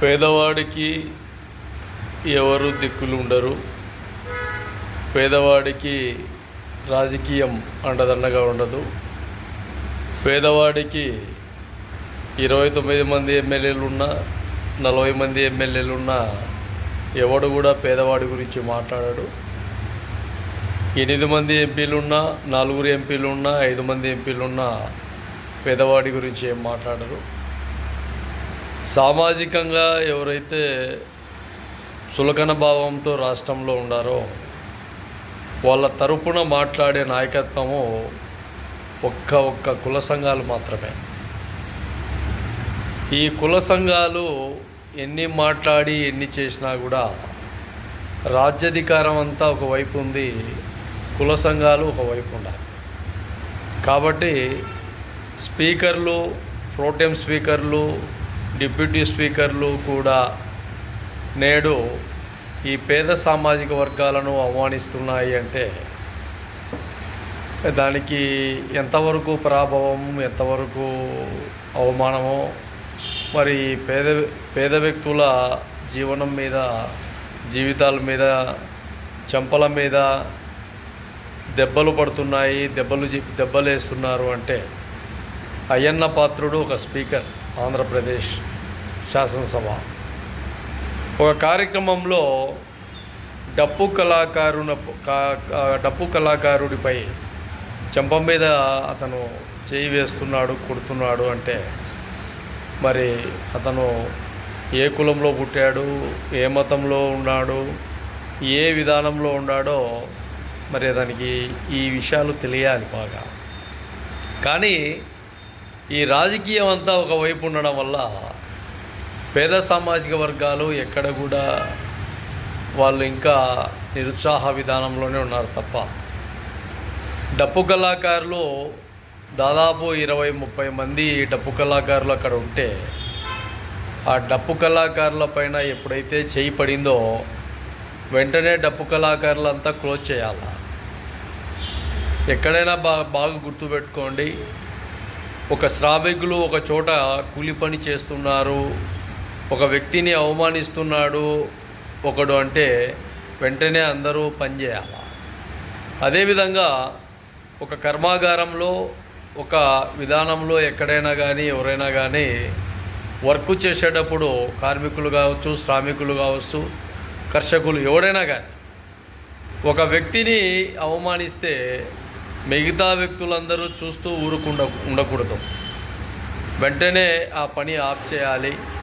పేదవాడికి ఎవరు దిక్కులు ఉండరు. పేదవాడికి రాజకీయం అండదండగా ఉండదు. పేదవాడికి 29 మంది ఎమ్మెల్యేలున్నా 40 మంది ఎమ్మెల్యేలున్నా ఎవడు కూడా పేదవాడి గురించి మాట్లాడాడు. 8 మంది ఎంపీలున్నా 4 ఎంపీలున్నా 5 మంది ఎంపీలున్నా పేదవాడి గురించి ఏం మాట్లాడరు. సామాజికంగా ఎవరైతే చులకన భావంతో రాష్ట్రంలో ఉండారో వాళ్ళ తరపున మాట్లాడే నాయకత్వము ఒక్క కుల సంఘాలు మాత్రమే. ఈ కుల సంఘాలు ఎన్ని మాట్లాడి ఎన్ని చేసినా కూడా రాజ్యాధికారం అంతా ఒకవైపు ఉంది, కుల సంఘాలు ఒకవైపు ఉండాలి. కాబట్టి స్పీకర్లు, ప్రోటెం స్పీకర్లు, డిప్యూటీ స్పీకర్లు కూడా నేడు ఈ పేద సామాజిక వర్గాలను అవమానిస్తున్నాయి అంటే దానికి ఎంతవరకు ప్రభావం, ఎంతవరకు అవమానమో మరి పేద వ్యక్తుల జీవనం మీద, జీవితాల మీద, చెంపల మీద దెబ్బలు పడుతున్నాయి, దెబ్బలేస్తున్నారు అంటే అయ్యన్న పాత్రుడు ఒక స్పీకర్, ఆంధ్రప్రదేశ్ శాసనసభ ఒక కార్యక్రమంలో డప్పు కళాకారుడిపై చెంప మీద అతను చేయి వేస్తున్నాడు, కొడుతున్నాడు అంటే మరి అతను ఏ కులంలో పుట్టాడు, ఏ మతంలో ఉన్నాడు, ఏ విధానంలో ఉన్నాడో మరి అతనికి ఈ విషయాలు తెలియాలి బాగా. కానీ ఈ రాజకీయం అంతా ఒకవైపు ఉండడం వల్ల పేద సామాజిక వర్గాలు ఎక్కడ కూడా వాళ్ళు ఇంకా నిరుత్సాహ విధానంలోనే ఉన్నారు తప్ప డప్పు కళాకారులు దాదాపు 20-30 మంది డప్పు కళాకారులు అక్కడ ఉంటే ఆ డప్పు కళాకారుల పైన ఎప్పుడైతే చేయి పడిందో వెంటనే డప్పు కళాకారులంతా క్లోజ్ చేయాలి. ఎక్కడైనా బాగా గుర్తుపెట్టుకోండి, ఒక శ్రామికులు ఒక చోట కూలి పని చేస్తున్నారు, ఒక వ్యక్తిని అవమానిస్తున్నాడు ఒకడు అంటే వెంటనే అందరూ పనిచేయాలి. అదేవిధంగా ఒక కర్మాగారంలో, ఒక విధానంలో ఎక్కడైనా కానీ ఎవరైనా కానీ వర్క్ చేసేటప్పుడు కార్మికులు కావచ్చు, శ్రామికులు కావచ్చు, కర్షకులు ఎవరైనా కానీ ఒక వ్యక్తిని అవమానిస్తే మిగతా వ్యక్తులందరూ చూస్తూ ఉండకూడదు. వెంటనే ఆ పని ఆఫ్ చేయాలి.